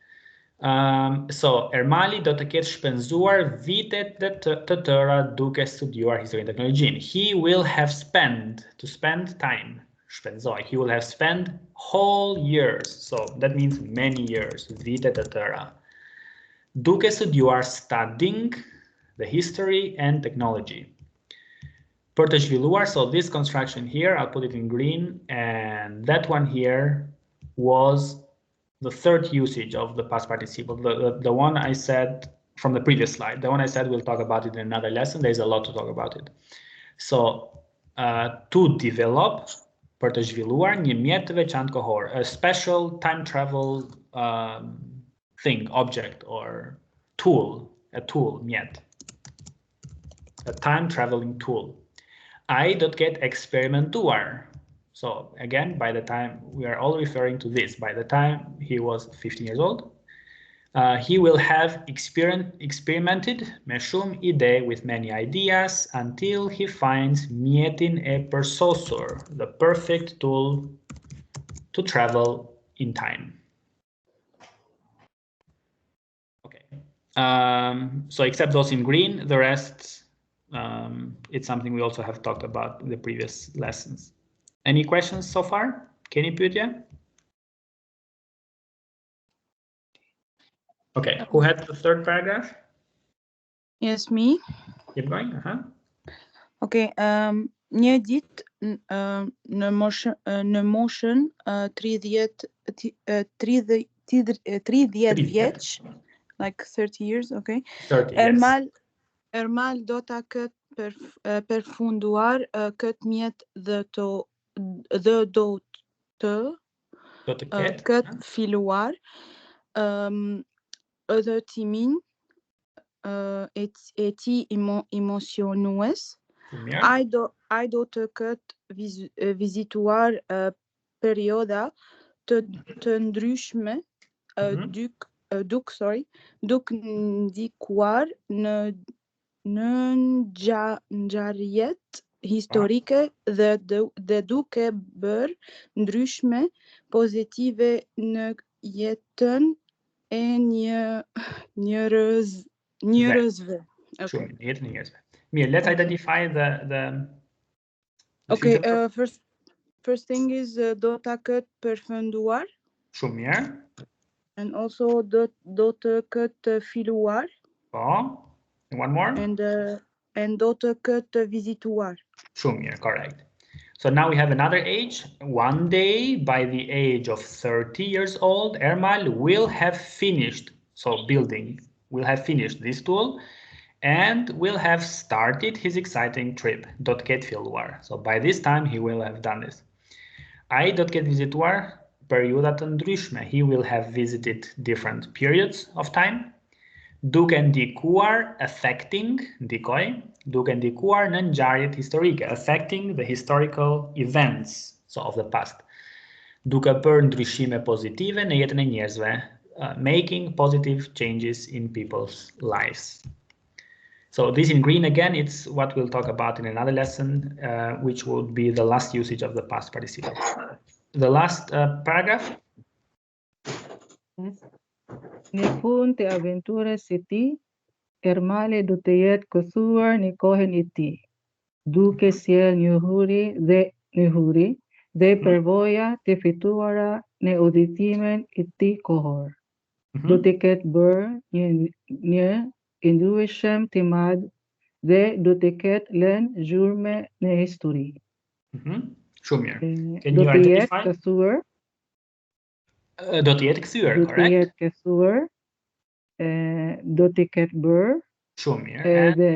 So Ermali do të ketë shpenzuar vitet të tëra duke studiuar historinë e teknologjinë. He will have spent, to spend time. Shpenzoj. He will have spent whole years. So that means many years. Vitet të tëra. Duke studiuar, studying the history and technology. Për të zhvilluar, so this construction here, I'll put it in green, and that one here was the third usage of the past participle. The one I said from the previous slide, the one I said we'll talk about it in another lesson. There's a lot to talk about it. So, to develop, për të zhvilluar një mjet të veçantë kohor, a special time travel thing, object, or tool, a tool, mjet. A time traveling tool. I do të ketë eksperimentuar. So again, by the time we are all referring to this, by the time he was 15 years old, he will have experimented me shumë ide with many ideas until he finds mjetin e përsosur, the perfect tool to travel in time. Okay. So except those in green, the rest, it's something we also have talked about in the previous lessons. Any questions so far? Keni pyetje? Okay, who had the third paragraph? Yes, me. Keep going. Okay, një ditë në moshën 30 vjeç, like 30 years, okay. 30, yes. Ermal do ta ketë përfunduar këtë mjet dhe do të ketë filluar udhëtimin e tij emocionues. Ai do të ketë vizituar perioda të ndryshme duke ndikuar në ngjarjet historike dhe duke bërë ndryshme pozitive në jetën e njerëzve. Okay. Jetën e njerëzve. Mirë, let's identify the okay, first thing is do ta ketë përfunduar. Shumë mirë. And also do të ketë filluar. Po. And one more? And do të ketë vizituar. Shumë mirë, correct. So now we have another age. One day, by the age of 30 years old, Ermal will have finished, so building, will have finished this tool and will have started his exciting trip. Do të ketë filluar. So by this time, he will have done this. Ai do të ketë vizituar periudha të ndryshme. He will have visited different periods of time. Duke ndikuar, affecting, ndikoj, duke ndikuar në ngjarjet historike, affecting the historical events, so of the past. Duke bërë ndryshime pozitive në jetën e njerëzve, making positive changes in people's lives. So this in green again, it's what we'll talk about in another lesson, which would be the last usage of the past participle. The last paragraph. Yes. Në fund të aventurës së tij, Ermali do të jetë kësuar në kohën e tij, duke sjellë njohuri dhe përvoja të fituara në udhëtimin e tij kohor. Do të ketë bërë një ndryshim të madh dhe do të ketë lënë gjurmë në histori. Shumë mirë. Do të jetë kësuar. Do të jetë kthyer, correct? Do të jetë kthyer, do të ketë bërë. Shumë mirë. Dhe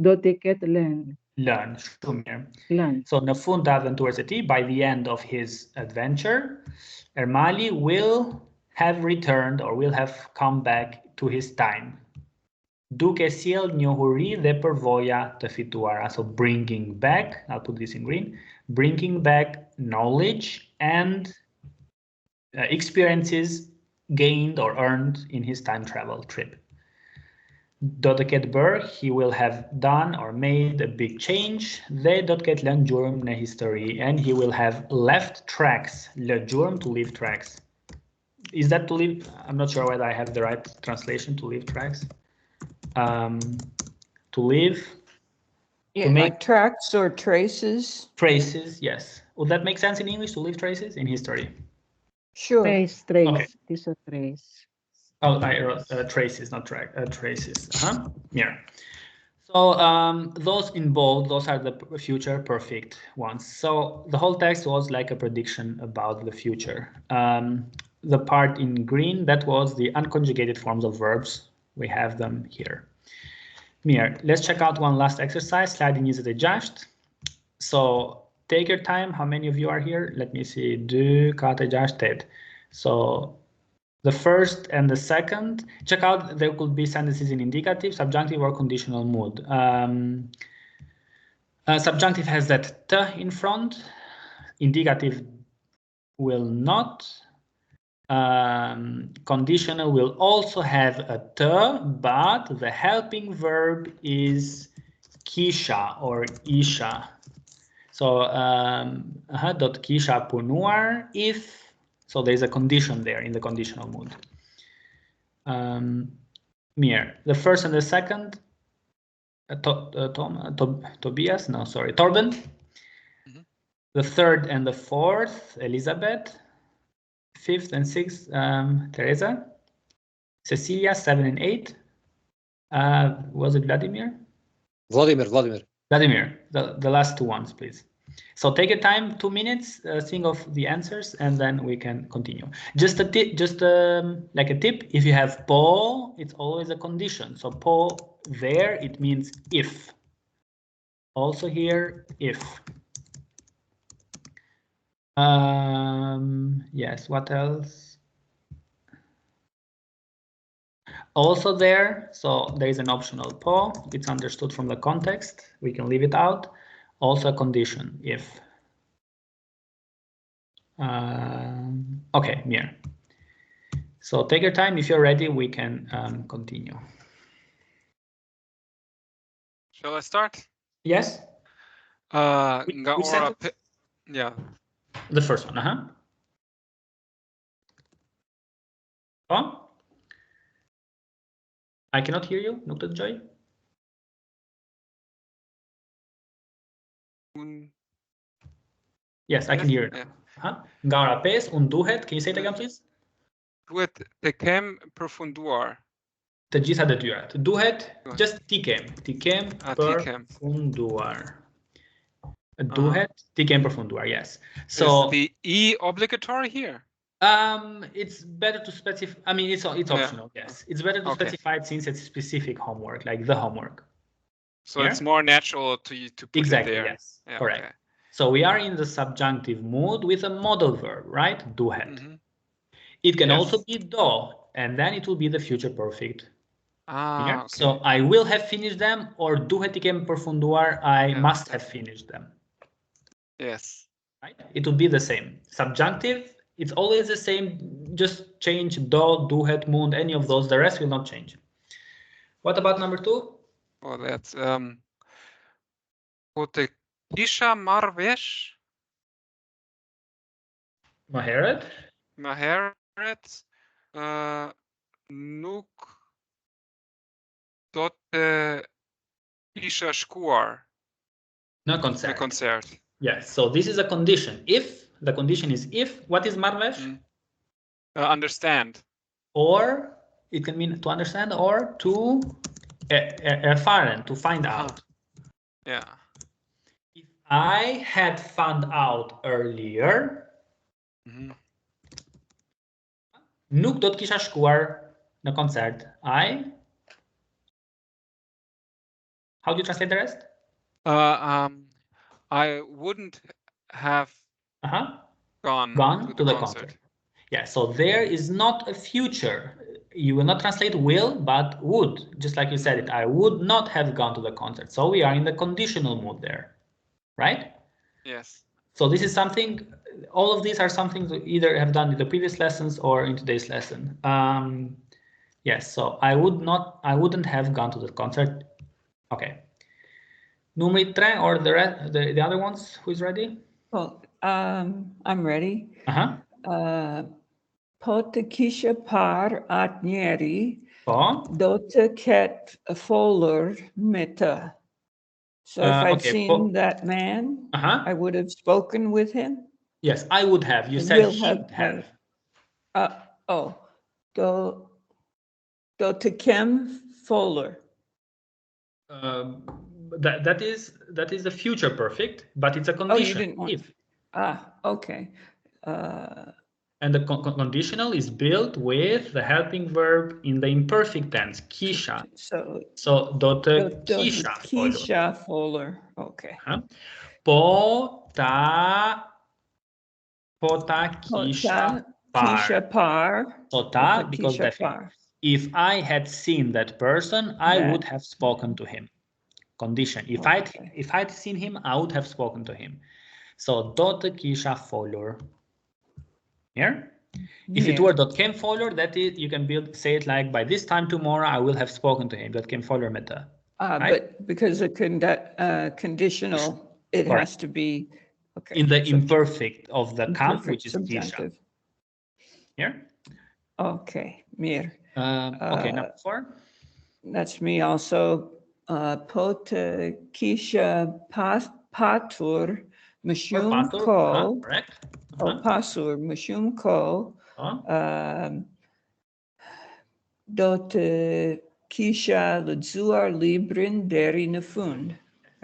do të ketë lënë. Lënë, shumë mirë. So në fund të aventurës së tij, by the end of his adventure, Ermali will have returned or will have come back to his time. Duke sjell njohuri dhe përvoja të fituara, so bringing back, I'll put this in green, bringing back knowledge and experiences gained or earned in his time travel trip. Do të ketë bërë, he will have done or made a big change, dhe do të ketë lënë gjurmë në histori, and he will have left tracks, lë gjurmë, to leave tracks. is that to leave? I'm not sure whether I have the right translation, to leave tracks. To leave. Yeah, to make like tracks or traces. Traces, yes. Would that make sense in English, to leave traces in history? Sure. Trace. Okay. This is a trace. Oh, I wrote traces, not traces. Yeah. So those in bold, those are the future perfect ones. So the whole text was like a prediction about the future. The part in green, that was the unconjugated forms of verbs. We have them here. Mir, let's check out one last exercise. Sliding is adjust. So take your time. How many of you are here? Let me see. Do cut adjusted. So the first and the second, check out, there could be sentences in indicative, subjunctive, or conditional mood. Subjunctive has that t in front. Indicative will not. Conditional will also have a t, but the helping verb is kisha or isha. So dot kisha punuar if, so there's a condition there in the conditional mood. Mir, the first and the second, Tobias, no, sorry, Torben. Mm-hmm. The third and the fourth, Elizabeth. Fifth and sixth, Teresa. Cecilia, 7 and 8. Was it Vladimir? Vladimir. Vladimir, the last two ones, please. So take your time, 2 minutes, think of the answers, and then we can continue. Just a tip, like a tip, if you have po, it's always a condition. So po there, it means if. Also here, if. Yes, what else? Also there, so there is an optional po. It's understood from the context. We can leave it out. Also a condition, if. Okay, Mir. So take your time. If you're ready, we can continue. Shall I start? Yes. Which sentence? Yeah. The first one. Oh, I cannot hear you. Nukta Joy. Yes, I can hear you. Gaura pes un duhet. Can you say it again, please? Duhet tekem perfunduar. Të gjitha detyrat. Duhet just tikem përfunduar. Duhet tikem përfunduar. Yes. So is the E obligatory here? It's better to specify. I mean, it's optional. Yes, it's better to specify it since it's specific homework, like the homework. So it's more natural to put exactly, it there. Yes, yeah, correct. Okay. So we are in the subjunctive mood with a modal verb, right? Duhet. It can also be do, and then it will be the future perfect. Okay. So I will have finished them, or duhet ikem përfunduar, I must have finished them. Yes. Right? It will be the same. Subjunctive, it's always the same. Just change do, duhet, mund, any of those. The rest will not change. What about number 2? Well, that's Pote kisha marvesh. Maheret. Nuk dot kisha shkuar. No concert. Yes. So this is a condition. If the condition is if, what is marvesh? Understand. Or it can mean to understand or to erfahren, to find out. Yeah. If I had found out earlier, nuk do të kisha shkuar në koncert. How do you translate the rest? I wouldn't have gone to the concert. Yeah, so there is not a future. You will not translate will, but would, just like you said it. I would not have gone to the concert. So we are in the conditional mood there, right? Yes. So this is something, all of these are something to either have done in the previous lessons or in today's lesson. Yes, so I wouldn't have gone to the concert. Okay. Numri 3 or the other ones, who is ready? Well, I'm ready. Po të kisha par atë njeri, Po. do të ketë folur me të. So if I'd okay, seen that man, I would have spoken with him. Yes, I would have. You And said will should have. Do të kem folur. That is a future perfect, but it's a condition. Oh, you didn't want. If. Okay. And the conditional is built with the helping verb in the imperfect tense, kisha. So do të kisha folur. Okay. Po ta kisha par. So ta, because if I had seen that person, I would have spoken to him. Condition. If I'd seen him, I would have spoken to him. So do të kisha folur. Here? If it were .kem folur, that is, you can say it like, by this time tomorrow, I will have spoken to him. .kem folur me të. Right? But because the conditional, it has to be in the imperfect of the camp, which is subjunctive. Kisha. Here? Okay, mir. Okay, number 4. That's me also. Po të kisha patur më shumë kohë. Correct. Pasur më shumë kohë. Do të kisha lexuar librin deri në fund.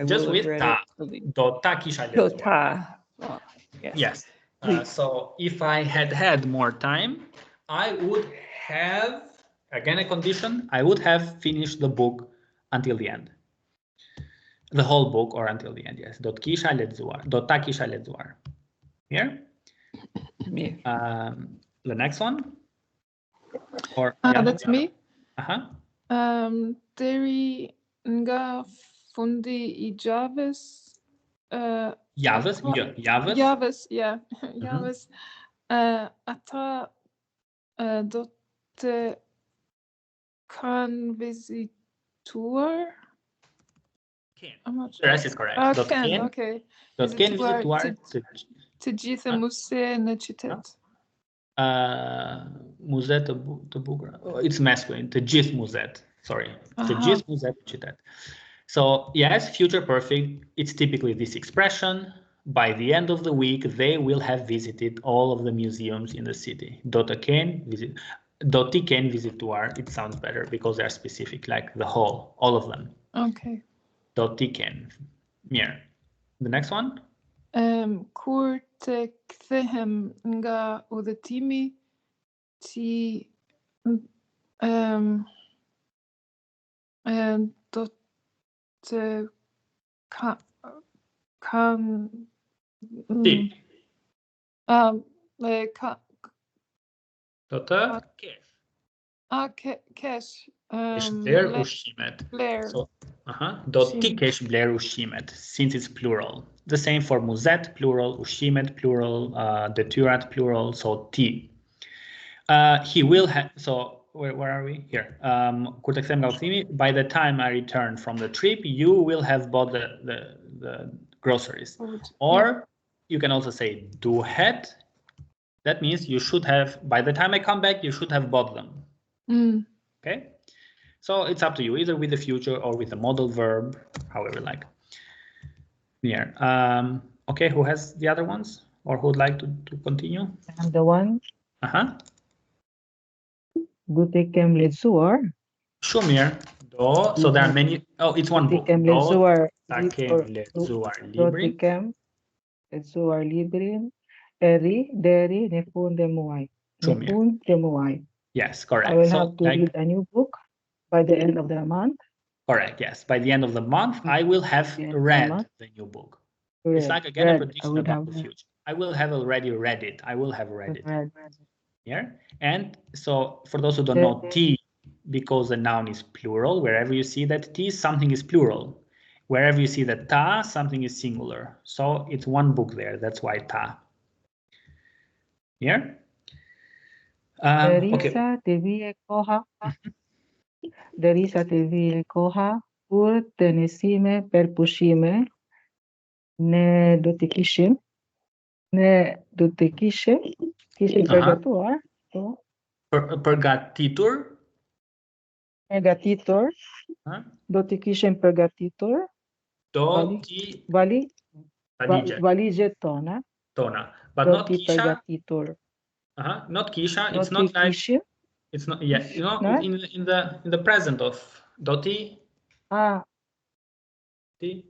Just with ta. Do ta kisha lexuar. Yes. So if I had more time, I would have, again a condition, I would have finished the book until the end. The whole book or until the end, yes. Do ta kisha lexuar. Here? The next one? Or that's me. Deri nga fundi I javës. Javës, yeah. Javës. Ata do të kanë vizituar. The rest is correct. Okay. Can vizituar të gjitha muze në qytet. Muze të bukura. It's masculine. Të gjithë muzet. Sorry. Të gjithë muzet në qytet. So yes, future perfect. It's typically this expression. By the end of the week, they will have visited all of the museums in the city. Do t'i kenë vizituar. It sounds better because they are specific, like the whole, all of them. Okay. Do t'i kenë. Mirë. The next one? Kur të kthehem nga udhëtimi, do të kam Do të kesh bler ushqimet. So, do t'i kesh bler ushqimet, since it's plural. The same for muzet, plural, ushqimet, plural, detyrat, plural, so ti. He will have, so where are we? Here. Kur të kthem nga udhëtimi, by the time I return from the trip, you will have bought the groceries. Or you can also say duhet. That means you should have, by the time I come back, you should have bought them. Okay? So it's up to you, either with the future or with the modal verb, however you like. Here. Okay, who has the other ones? Or who would like to continue? I'm the one. Do t'i kem lexuar? Shumir. Do. So there are many. Oh, it's one book. Do t'i kem lexuar librin deri në fund të muajit. Yes, correct. I will have to read a new book by the end of the month. Correct, yes. By the end of the month, I will have read the new book. It's like, again, a prediction about the future. I will have already read it. I will have read it. Yeah. And so for those who don't know, T, because the noun is plural, wherever you see that T, something is plural. Wherever you see that ta, something is singular. So it's one book there. That's why ta. Yeah. Derisa të vijë koha për të nisime për pushime, ne do të kishim përgatuar. Purgatitur. Purgatitor. Do ti kishin purgatitor. Valige tona. But not kisha. Purgatitor. Not kisha. It's not like kishin? It's not. Yeah, you know, in the present of doti. Doti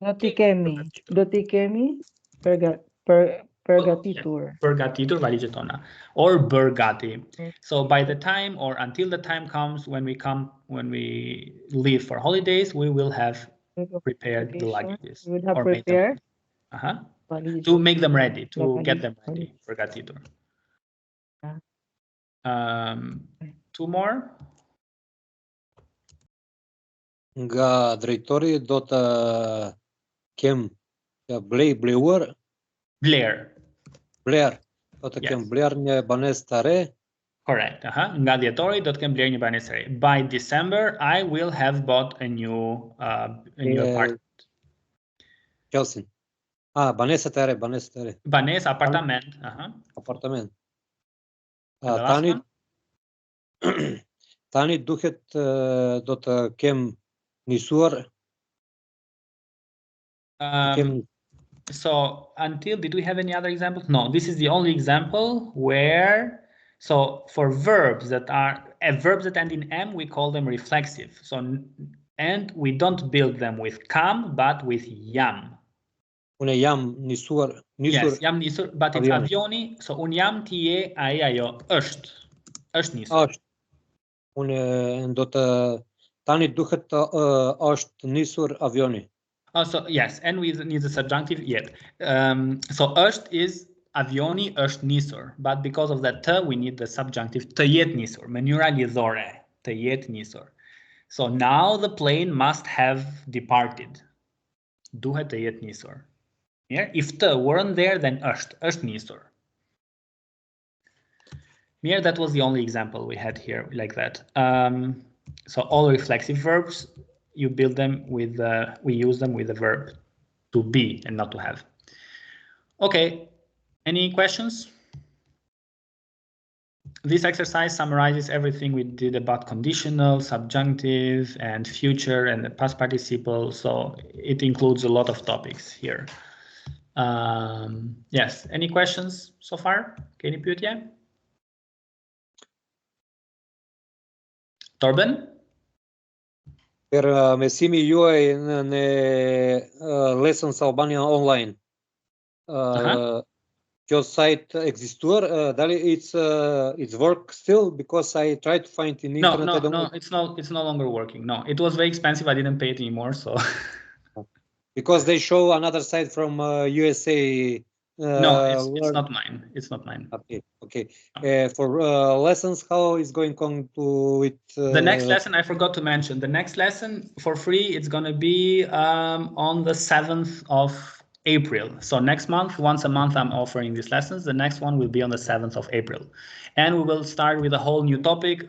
kemi. Purgatitur. Purgatitur valige tona or burgati. So by the time or until the time comes when we leave for holidays, we will have prepared the luggages or prepared to make them ready, to get them ready. Purgatitur. Two more. Nga drejtori do të kem Blair. Do të kem Blair një banesë të re. Correct. Nga dhjetori do të kem Blair një banesë të re. By December I will have bought a new apartment. Qelsin. Banesë të re. Banesë, apartament. Apartament. Tani duhet do të kem nisuar. So until, did we have any other examples? No, this is the only example where, so for verbs that end in M, we call them reflexive. So, and we don't build them with kam, but with yam. Une jam nisuar. Yes, jam nisur, but it's avioni. So un jam tie ai ajo është nisur. Une do të tani duhet është nisur avioni. So yes, and we need the subjunctive yet. So është is avioni është nisur, but because of that t, we need the subjunctive të jetë nisur. Mënyra lidhore, të jetë nisur. So now the plane must have departed. Duhet të jetë nisur. Yeah? If t weren't there, then është nisur. Here, that was the only example we had here like that. So all reflexive verbs, you build them with we use them with the verb to be and not to have. Okay, any questions? This exercise summarizes everything we did about conditional, subjunctive, and future, and the past participle. So it includes a lot of topics here. Yes, any questions so far? Keni pyetje? Torben? Per mësimi juaj në lessons Albanian Online. Kjo site ekzistuar, dali it's work still because I tried to find in internet. No, it's no longer working. No, it was very expensive. I didn't pay it anymore, so. Because they show another site from USA. No, it's not mine. It's not mine. Okay. For lessons, how is going on with the next lesson? I forgot to mention the next lesson for free. It's going to be on the 7th of April. So next month, once a month, I'm offering these lessons. The next one will be on the 7th of April, and we will start with a whole new topic.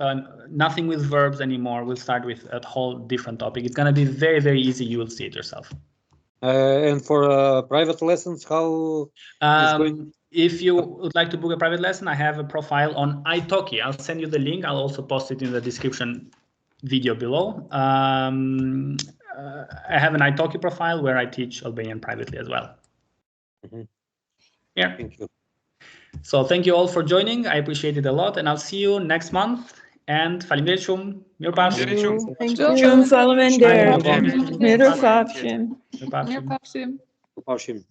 Nothing with verbs anymore. We'll start with a whole different topic. It's going to be very, very easy. You will see it yourself. And for private lessons, how? If you would like to book a private lesson, I have a profile on italki. I'll send you the link. I'll also post it in the description video below. I have an italki profile where I teach Albanian privately as well. Yeah. Thank you. So thank you all for joining. I appreciate it a lot, and I'll see you next month. And faleminderit shumë. Mirupafshim. Thank you. Faleminderit. Mirupafshim. Mirupafshim.